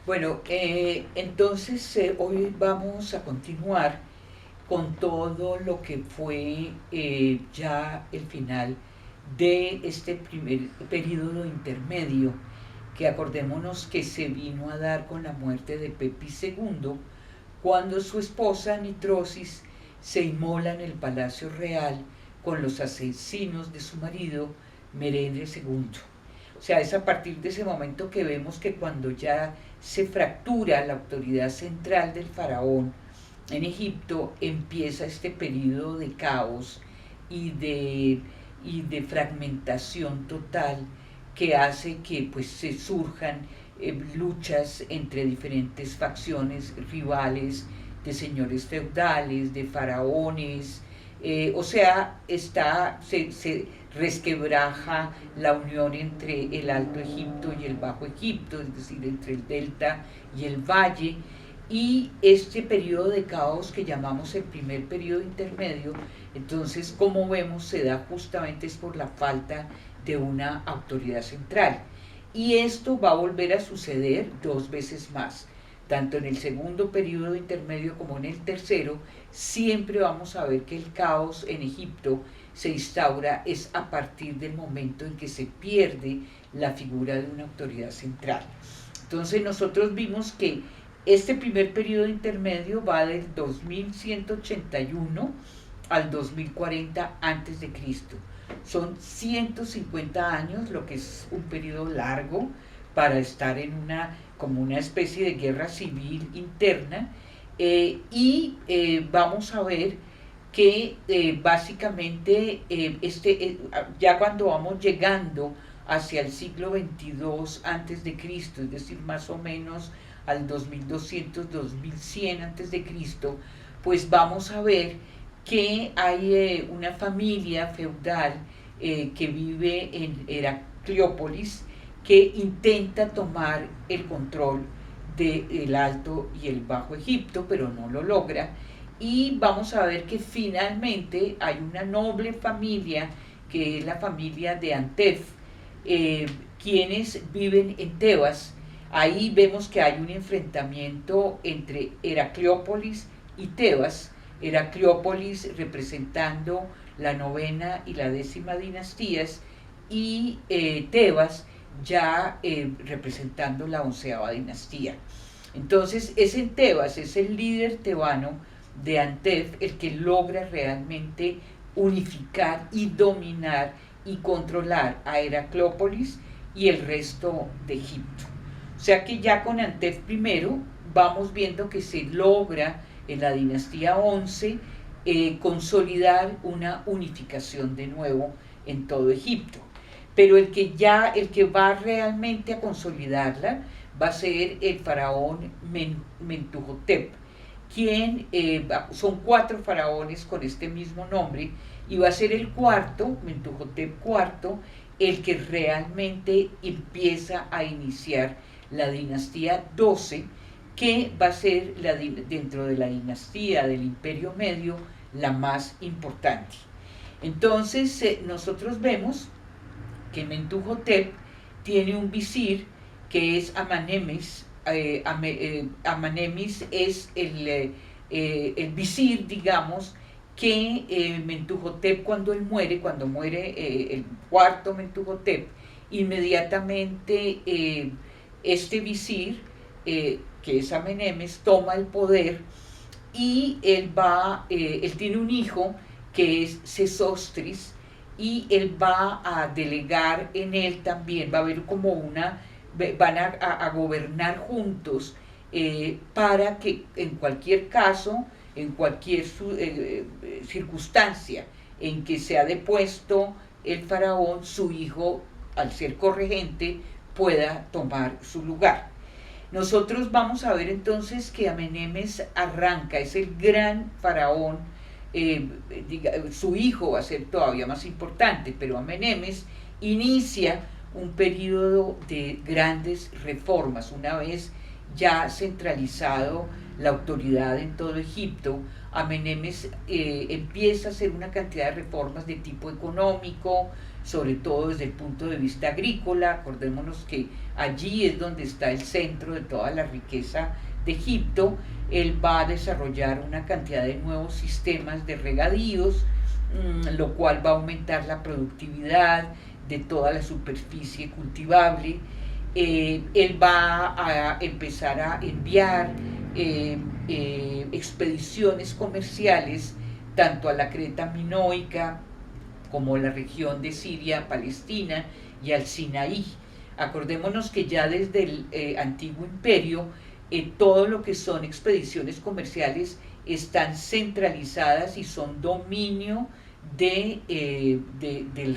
Bueno, entonces hoy vamos a continuar con todo lo que fue ya el final de este primer periodo intermedio, que acordémonos que se vino a dar con la muerte de Pepi II, cuando su esposa Nitrosis se inmola en el Palacio Real con los asesinos de su marido Merendre II. O sea, es a partir de ese momento que vemos que cuando ya se fractura la autoridad central del faraón en Egipto, empieza este periodo de caos y de, y de fragmentación total que hace que pues, se surjan luchas entre diferentes facciones rivales de señores feudales, de faraones, o sea, se resquebraja la unión entre el Alto Egipto y el Bajo Egipto, es decir, entre el delta y el valle, y este periodo de caos que llamamos el primer periodo intermedio, entonces, como vemos, se da justamente es por la falta de una autoridad central. Y esto va a volver a suceder dos veces más, tanto en el segundo periodo intermedio como en el tercero. Siempre vamos a ver que el caos en Egipto se instaura es a partir del momento en que se pierde la figura de una autoridad central. Entonces nosotros vimos que este primer periodo intermedio va del 2181 al 2040 antes de Cristo. Son 150 años, lo que es un periodo largo para estar en como una especie de guerra civil interna, vamos a ver que básicamente ya cuando vamos llegando hacia el siglo XXII antes de Cristo, es decir, más o menos al 2200-2100 antes de Cristo, pues vamos a ver que hay una familia feudal que vive en Heracleópolis, que intenta tomar el control del Alto y el Bajo Egipto, pero no lo logra. Y vamos a ver que finalmente hay una noble familia, que es la familia de Antef, quienes viven en Tebas. Ahí vemos que hay un enfrentamiento entre Heracleópolis y Tebas, Heracleópolis representando la novena y la décima dinastías, y Tebas ya representando la onceava dinastía. Entonces es en Tebas, es el líder tebano de Antef el que logra realmente unificar y dominar y controlar a Heracleópolis y el resto de Egipto. O sea que ya con Antef primero vamos viendo que se logra en la dinastía 11 consolidar una unificación de nuevo en todo Egipto. Pero el que va realmente a consolidarla va a ser el faraón Mentuhotep, quien son cuatro faraones con este mismo nombre, y va a ser el cuarto, Mentuhotep IV, el que realmente empieza a iniciar la dinastía 12, que va a ser dentro de la dinastía del Imperio Medio la más importante. Entonces nosotros vemos que Mentuhotep tiene un visir que es Amenemes. Amenemes es el visir, digamos, que Mentuhotep cuando muere el cuarto Mentuhotep, inmediatamente este visir, que es Amenemes, toma el poder, y él tiene un hijo que es Sesostris, y él va a delegar en él también, va a haber como van a gobernar juntos, para que en cualquier caso, en cualquier circunstancia en que sea depuesto el faraón, su hijo, al ser corregente, pueda tomar su lugar. Nosotros vamos a ver entonces que Amenemes arranca, es el gran faraón, su hijo va a ser todavía más importante, pero Amenemes inicia un periodo de grandes reformas. Una vez ya centralizado la autoridad en todo Egipto, Amenemes empieza a hacer una cantidad de reformas de tipo económico, sobre todo desde el punto de vista agrícola. Acordémonos que allí es donde está el centro de toda la riqueza de Egipto. Él va a desarrollar una cantidad de nuevos sistemas de regadíos, lo cual va a aumentar la productividad de toda la superficie cultivable. Él va a empezar a enviar expediciones comerciales tanto a la Creta minoica como a la región de Siria, Palestina y al Sinaí. Acordémonos que ya desde el antiguo imperio todo lo que son expediciones comerciales están centralizadas y son dominio del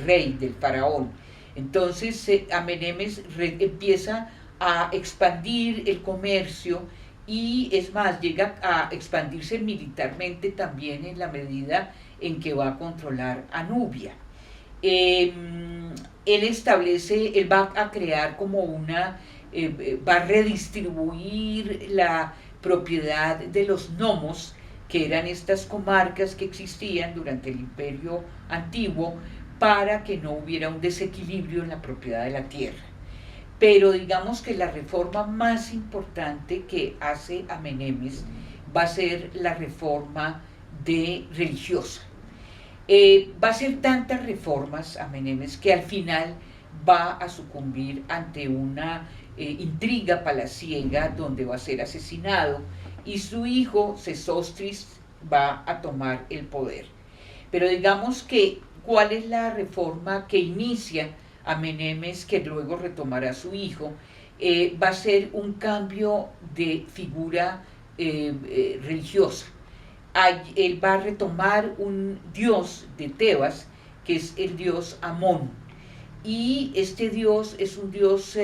rey, del faraón. Entonces Amenemes empieza a expandir el comercio y es más, llega a expandirse militarmente también en la medida en que va a controlar a Nubia. Él va a crear como va a redistribuir la propiedad de los nomos, que eran estas comarcas que existían durante el Imperio Antiguo, para que no hubiera un desequilibrio en la propiedad de la tierra. Pero digamos que la reforma más importante que hace Amenemes va a ser la reforma religiosa. Va a hacer tantas reformas Amenemes que al final va a sucumbir ante una intriga palaciega donde va a ser asesinado y su hijo Sesostris va a tomar el poder. Pero digamos que, ¿cuál es la reforma que inicia Amenemes, que luego retomará su hijo? Va a ser un cambio de figura religiosa. Él va a retomar un dios de Tebas, que es el dios Amón. Y este dios es un dios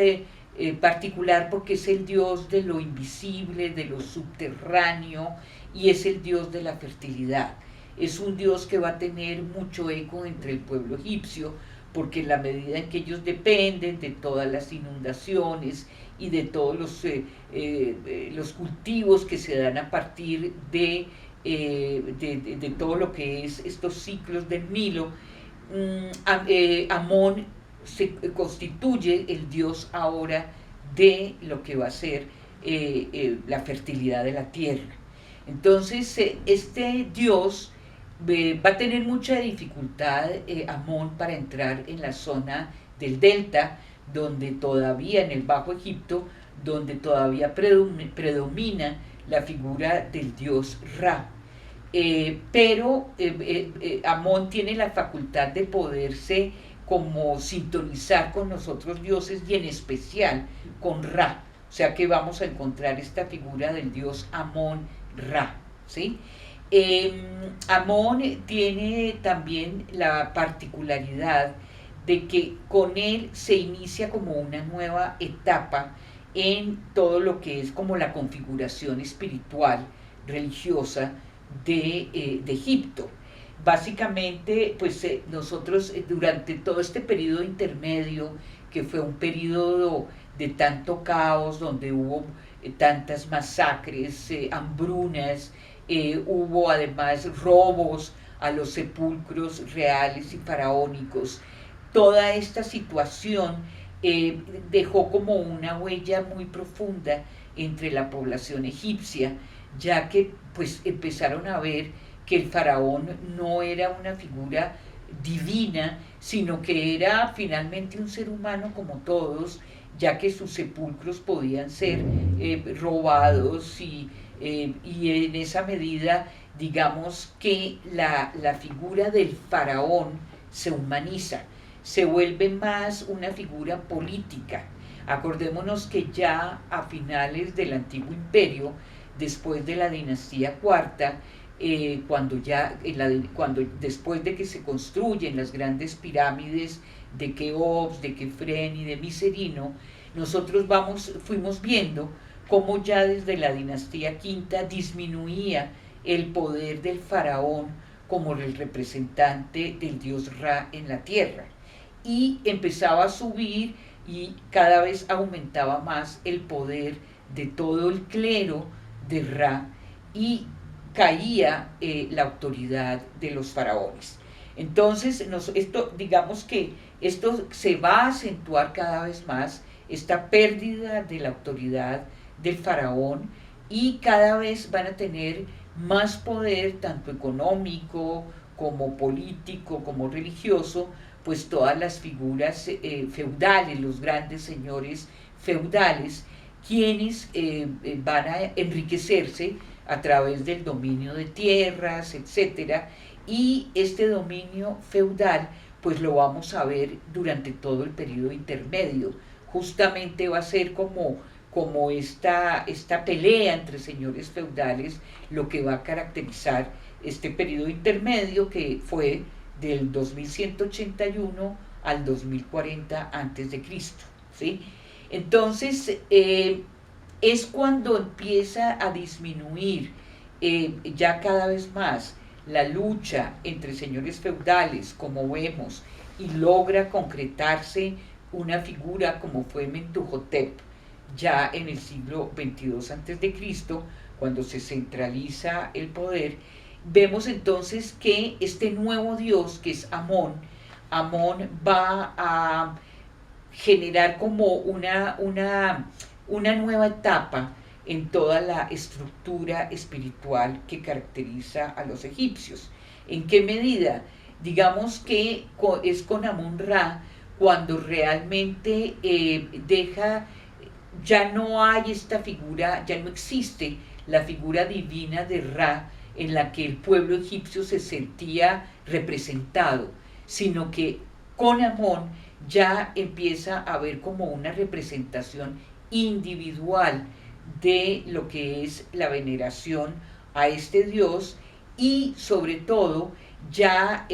particular porque es el dios de lo invisible, de lo subterráneo, y es el dios de la fertilidad. Es un dios que va a tener mucho eco entre el pueblo egipcio, porque en la medida en que ellos dependen de todas las inundaciones y de todos los cultivos que se dan a partir de todo lo que es estos ciclos del Nilo, Amón se constituye el dios ahora de lo que va a ser la fertilidad de la tierra. Entonces este dios va a tener mucha dificultad Amón para entrar en la zona del delta, donde todavía, en el Bajo Egipto, donde todavía predomina la figura del dios Ra. Pero Amón tiene la facultad de poderse como sintonizar con los otros dioses y en especial con Ra. O sea que vamos a encontrar esta figura del dios Amón-Ra, ¿sí? Amón tiene también la particularidad de que con él se inicia como una nueva etapa en todo lo que es como la configuración espiritual, religiosa de Egipto. Básicamente, pues nosotros durante todo este periodo intermedio, que fue un periodo de tanto caos, donde hubo tantas masacres, hambrunas, hubo además robos a los sepulcros reales y faraónicos. Toda esta situación dejó como una huella muy profunda entre la población egipcia, ya que pues empezaron a ver que el faraón no era una figura divina, sino que era finalmente un ser humano como todos, ya que sus sepulcros podían ser robados y en esa medida, digamos que la figura del faraón se humaniza, se vuelve más una figura política. Acordémonos que ya a finales del Antiguo Imperio, después de la dinastía cuarta, después de que se construyen las grandes pirámides de Keops, de Kefren y de Micerino, nosotros fuimos viendo cómo ya desde la dinastía quinta disminuía el poder del faraón como el representante del dios Ra en la tierra, y empezaba a subir y cada vez aumentaba más el poder de todo el clero de Ra y caía la autoridad de los faraones. Entonces, esto, digamos que esto se va a acentuar cada vez más, esta pérdida de la autoridad del faraón, y cada vez van a tener más poder, tanto económico como político, como religioso, pues todas las figuras feudales, los grandes señores feudales, quienes van a enriquecerse a través del dominio de tierras, etcétera, y este dominio feudal pues lo vamos a ver durante todo el periodo intermedio. Justamente va a ser como esta pelea entre señores feudales lo que va a caracterizar este periodo intermedio, que fue del 2181 al 2040 antes de Cristo, ¿sí? Entonces, es cuando empieza a disminuir ya cada vez más la lucha entre señores feudales, como vemos, y logra concretarse una figura como fue Mentuhotep ya en el siglo XXII antes de Cristo, cuando se centraliza el poder. Vemos entonces que este nuevo dios, que es Amón, Amón va a generar como una nueva etapa en toda la estructura espiritual que caracteriza a los egipcios. ¿En qué medida? Digamos que es con Amón-Ra cuando realmente ya no hay esta figura, ya no existe la figura divina de Ra en la que el pueblo egipcio se sentía representado, sino que con Amón ya empieza a haber como una representación individual de lo que es la veneración a este Dios, y sobre todo ya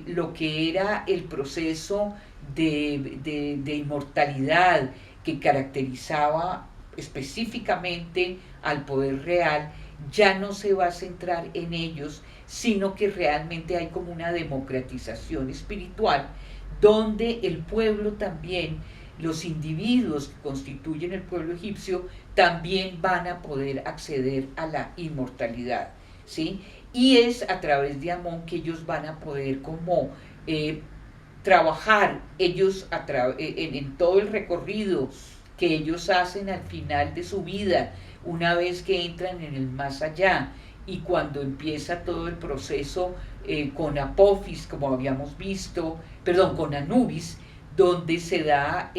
lo que era el proceso de inmortalidad que caracterizaba específicamente al poder real, ya no se va a centrar en ellos, sino que realmente hay como una democratización espiritual, donde el pueblo también, los individuos que constituyen el pueblo egipcio, también van a poder acceder a la inmortalidad, ¿sí? Y es a través de Amón que ellos van a poder como trabajar ellos en todo el recorrido que ellos hacen al final de su vida, una vez que entran en el más allá, y cuando empieza todo el proceso con Apophis, como habíamos visto, con Anubis, donde se da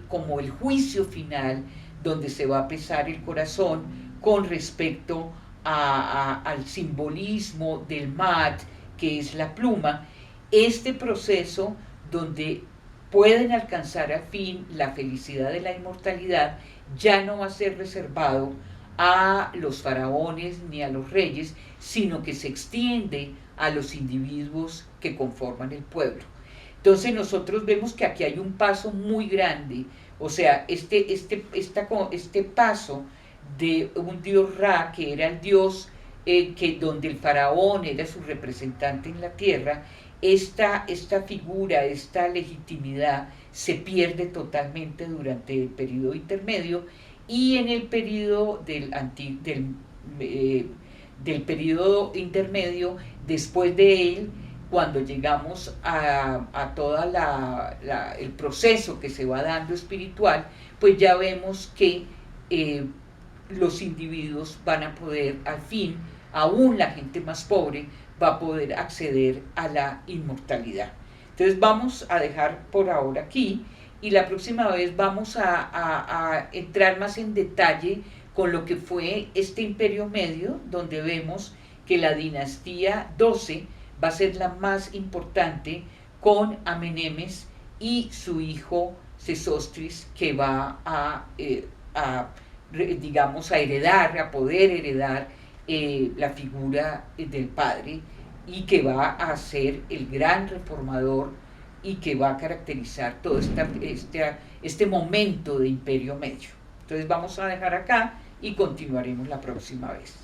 como el juicio final, donde se va a pesar el corazón con respecto al simbolismo del mat, que es la pluma. Este proceso donde pueden alcanzar al fin la felicidad de la inmortalidad ya no va a ser reservado a los faraones ni a los reyes, sino que se extiende a los individuos que conforman el pueblo. Entonces nosotros vemos que aquí hay un paso muy grande, o sea, este paso de un dios Ra, que era el dios donde el faraón era su representante en la tierra, esta figura, esta legitimidad se pierde totalmente durante el periodo intermedio, y en el periodo del periodo intermedio, después de él, cuando llegamos a todo el proceso que se va dando espiritual, pues ya vemos que los individuos van a poder, al fin, aún la gente más pobre, va a poder acceder a la inmortalidad. Entonces vamos a dejar por ahora aquí, y la próxima vez vamos a entrar más en detalle con lo que fue este Imperio Medio, donde vemos que la dinastía 12 va a ser la más importante, con Amenemes y su hijo Sesostris, que va digamos, a poder heredar la figura del padre, y que va a ser el gran reformador y que va a caracterizar todo este momento de Imperio Medio. Entonces vamos a dejar acá y continuaremos la próxima vez.